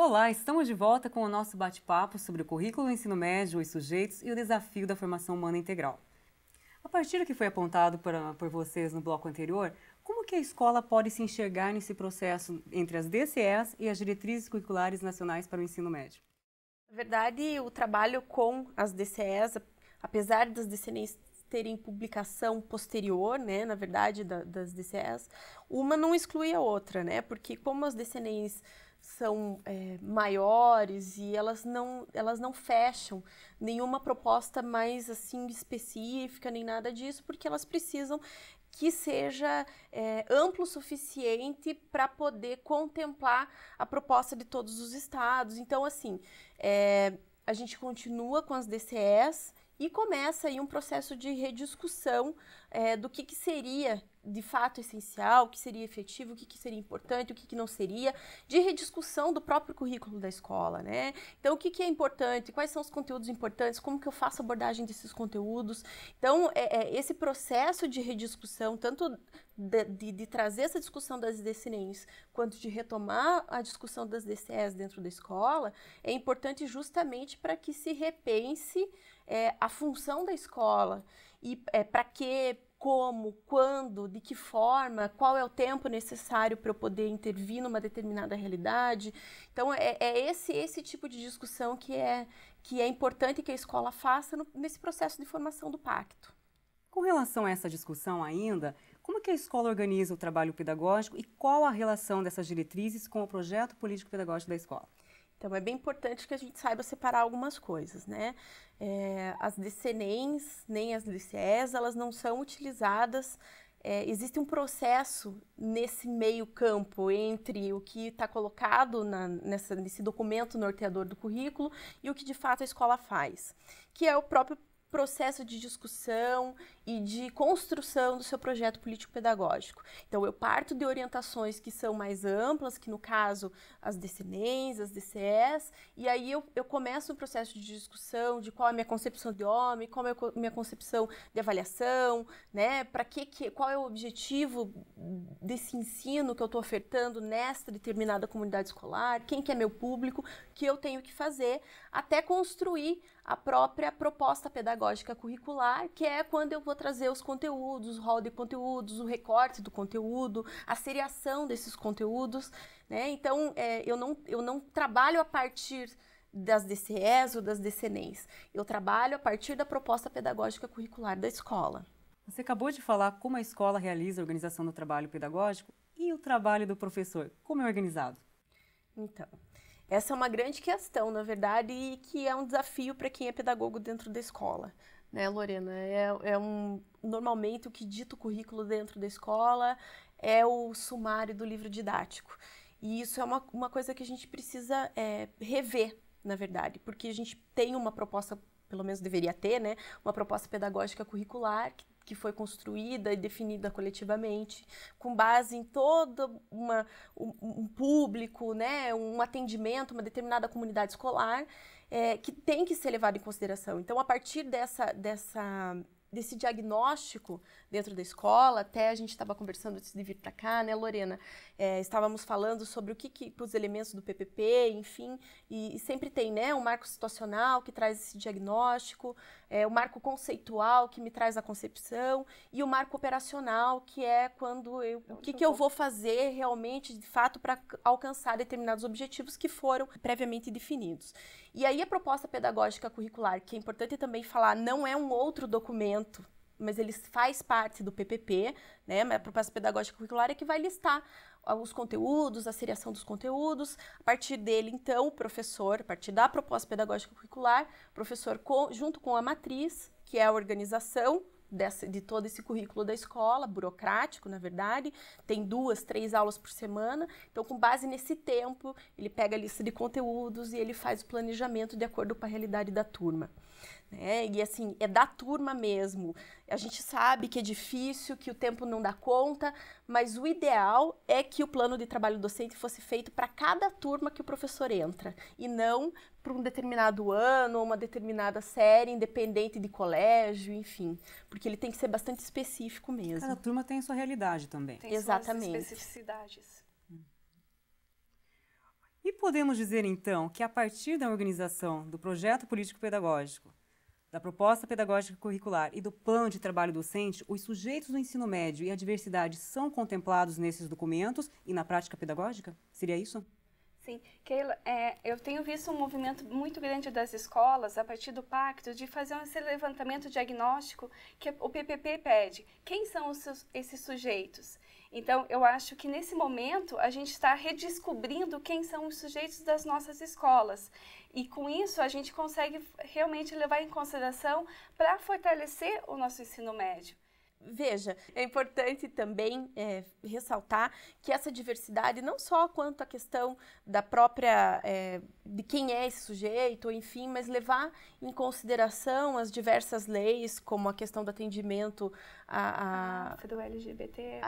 Olá, estamos de volta com o nosso bate-papo sobre o currículo do ensino médio, os sujeitos e o desafio da formação humana integral. A partir do que foi apontado por vocês no bloco anterior, como que a escola pode se enxergar nesse processo entre as DCEs e as diretrizes curriculares nacionais para o ensino médio? Na verdade, o trabalho com as DCEs, apesar das DCNEs terem publicação posterior, né, na verdade, das DCEs, uma não exclui a outra, né, porque como as DCNEs são maiores e elas não fecham nenhuma proposta mais assim específica, nem nada disso, porque elas precisam que seja amplo o suficiente para poder contemplar a proposta de todos os estados. Então, assim, a gente continua com as DCEs e começa aí um processo de rediscussão do que seria de fato essencial, o que seria efetivo, o que seria importante, o que não seria, de rediscussão do próprio currículo da escola, né? Então, o que é importante, quais são os conteúdos importantes, como que eu faço a abordagem desses conteúdos. Então, esse processo de rediscussão, tanto de trazer essa discussão das DCNEs, quanto de retomar a discussão das DCEs dentro da escola, é importante justamente para que se repense a função da escola e para que, como, quando, de que forma, qual é o tempo necessário para eu poder intervir numa determinada realidade. Então, esse tipo de discussão que é importante que a escola faça nesse processo de formação do pacto. Com relação a essa discussão ainda, como que a escola organiza o trabalho pedagógico e qual a relação dessas diretrizes com o projeto político-pedagógico da escola? Então, é bem importante que a gente saiba separar algumas coisas, né? As DCNEs, nem as DCEs, elas não são utilizadas. Existe um processo nesse meio campo entre o que está colocado nesse documento norteador do currículo e o que de fato a escola faz, que é o próprio processo de discussão e de construção do seu projeto político-pedagógico. Então, eu parto de orientações que são mais amplas, que no caso, as DCNEs, as DCEs, e aí eu começo um processo de discussão de qual é a minha concepção de homem, qual é a minha concepção de avaliação, né? Qual é o objetivo desse ensino que eu estou ofertando nesta determinada comunidade escolar, quem que é meu público, que eu tenho que fazer, até construir a própria proposta pedagógica curricular, que é quando eu vou trazer os conteúdos, o rol de conteúdos, o recorte do conteúdo, a seriação desses conteúdos, né? Então, eu não trabalho a partir das DCEs ou das DCNEs, eu trabalho a partir da proposta pedagógica curricular da escola. Você acabou de falar como a escola realiza a organização do trabalho pedagógico e o trabalho do professor, como é organizado? Então, essa é uma grande questão, na verdade, e que é um desafio para quem é pedagogo dentro da escola, né, Lorena? Normalmente o que dita o currículo dentro da escola é o sumário do livro didático. E isso é uma coisa que a gente precisa rever, na verdade, porque a gente tem uma proposta, pelo menos deveria ter, né, uma proposta pedagógica curricular que foi construída e definida coletivamente, com base em todo um público, né, um atendimento, uma determinada comunidade escolar, que tem que ser levado em consideração. Então, a partir desse diagnóstico dentro da escola, até a gente estava conversando antes de vir para cá, né, Lorena? Estávamos falando sobre os elementos do PPP, enfim, e sempre tem, né, um marco situacional que traz esse diagnóstico, o marco conceitual que me traz a concepção e o marco operacional, que é quando o que eu vou fazer realmente, de fato, para alcançar determinados objetivos que foram previamente definidos. E aí a proposta pedagógica curricular, que é importante também falar, não é um outro documento, mas ele faz parte do PPP, né? A proposta pedagógica curricular é que vai listar os conteúdos, a seriação dos conteúdos. A partir dele, então, o professor, a partir da proposta pedagógica curricular, o professor, junto com a matriz, que é a organização de todo esse currículo da escola, burocrático, na verdade, tem 2, 3 aulas por semana, então com base nesse tempo, ele pega a lista de conteúdos e ele faz o planejamento de acordo com a realidade da turma. E assim, é da turma mesmo. A gente sabe que é difícil, que o tempo não dá conta, mas o ideal é que o plano de trabalho docente fosse feito para cada turma que o professor entra, e não para um determinado ano ou uma determinada série, independente de colégio, enfim, porque ele tem que ser bastante específico mesmo. Cada turma tem a sua realidade também. Tem Exatamente. suas especificidades. E podemos dizer, então, que a partir da organização do projeto político-pedagógico, da proposta pedagógica curricular e do plano de trabalho docente, os sujeitos do ensino médio e a diversidade são contemplados nesses documentos e na prática pedagógica? Seria isso? Sim, Keila, eu tenho visto um movimento muito grande das escolas, a partir do pacto, de fazer esse levantamento diagnóstico que o PPP pede. Quem são esses sujeitos? Então, eu acho que nesse momento a gente está redescobrindo quem são os sujeitos das nossas escolas. E com isso a gente consegue realmente levar em consideração para fortalecer o nosso ensino médio. Veja, é importante também ressaltar que essa diversidade, não só quanto à questão da própria, de quem é esse sujeito, enfim, mas levar em consideração as diversas leis, como a questão do atendimento do LGBT.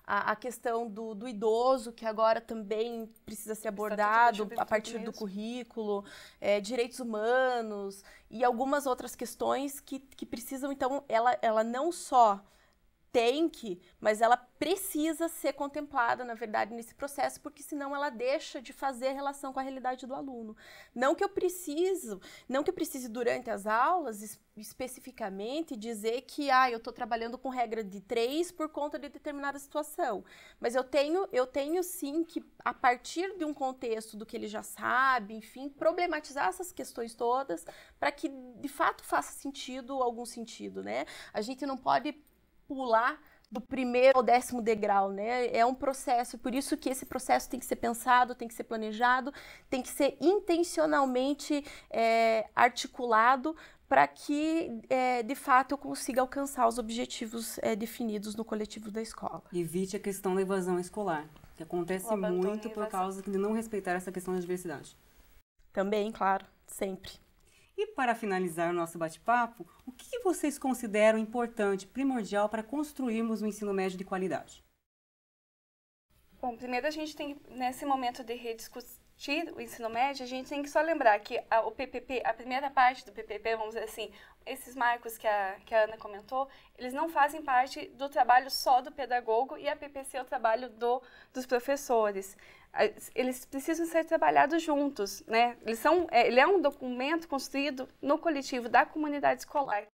A questão do idoso, que agora também precisa ser abordado a partir do currículo, direitos humanos e algumas outras questões que precisam, então, ela não só tem que, mas ela precisa ser contemplada, na verdade, nesse processo, porque senão ela deixa de fazer relação com a realidade do aluno. Não que eu precise durante as aulas especificamente dizer que eu estou trabalhando com regra de 3 por conta de determinada situação, mas eu tenho sim que, a partir de um contexto do que ele já sabe, enfim, problematizar essas questões todas para que de fato faça sentido, algum sentido, né? A gente não pode pular do primeiro ao 10º degrau, né? É um processo, por isso que esse processo tem que ser pensado, tem que ser planejado, tem que ser intencionalmente articulado para que, de fato, eu consiga alcançar os objetivos definidos no coletivo da escola. Evite a questão da evasão escolar, que acontece muito por causa de não respeitar essa questão da diversidade. Também, claro, sempre. E para finalizar o nosso bate-papo, o que vocês consideram importante, primordial para construirmos um ensino médio de qualidade? Bom, primeiro a gente tem, nesse momento de rediscutir o ensino médio, a gente tem que só lembrar que o PPP, a primeira parte do PPP, vamos dizer assim, esses marcos que a Ana comentou, eles não fazem parte do trabalho só do pedagogo e a PPC é o trabalho dos professores. Eles precisam ser trabalhados juntos, né? Ele é um documento construído no coletivo da comunidade escolar,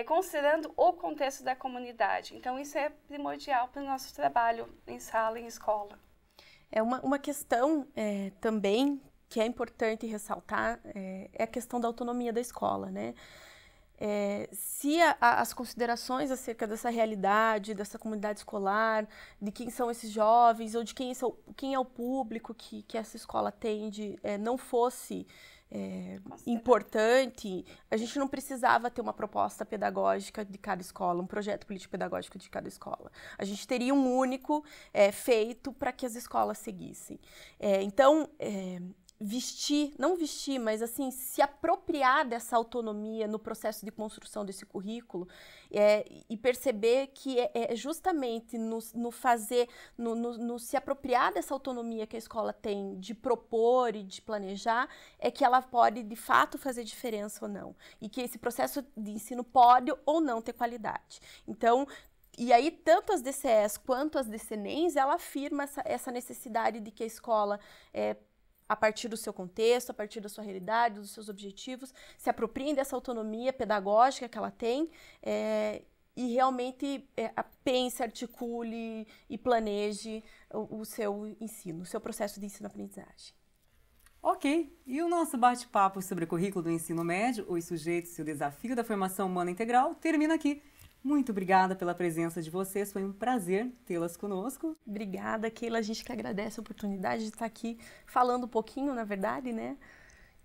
considerando o contexto da comunidade. Então, isso é primordial para o nosso trabalho em sala, em escola. Uma questão também que é importante ressaltar é a questão da autonomia da escola, né? Se as considerações acerca dessa realidade, dessa comunidade escolar, de quem são esses jovens ou de quem é o público que essa escola atende, não fosse importante, a gente não precisava ter uma proposta pedagógica de cada escola, um projeto político-pedagógico de cada escola. A gente teria um único feito para que as escolas seguissem. Então, não vestir, mas assim, se apropriar dessa autonomia no processo de construção desse currículo e perceber que é justamente no se apropriar dessa autonomia que a escola tem de propor e de planejar, é que ela pode de fato fazer diferença ou não. E que esse processo de ensino pode ou não ter qualidade. Então, e aí, tanto as DCEs quanto as DCNEMs, ela afirma essa necessidade de que a escola a partir do seu contexto, a partir da sua realidade, dos seus objetivos, se apropriem dessa autonomia pedagógica que ela tem e realmente pense, articule e planeje o seu ensino, o seu processo de ensino-aprendizagem. Ok, e o nosso bate-papo sobre o currículo do ensino médio, os sujeitos e o desafio da formação humana integral termina aqui. Muito obrigada pela presença de vocês, foi um prazer tê-las conosco. Obrigada, Keila, a gente que agradece a oportunidade de estar aqui falando um pouquinho, na verdade, né?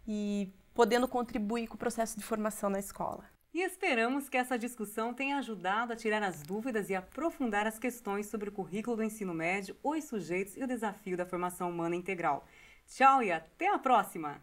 E podendo contribuir com o processo de formação na escola. E esperamos que essa discussão tenha ajudado a tirar as dúvidas e aprofundar as questões sobre o currículo do ensino médio, os sujeitos e o desafio da formação humana integral. Tchau e até a próxima!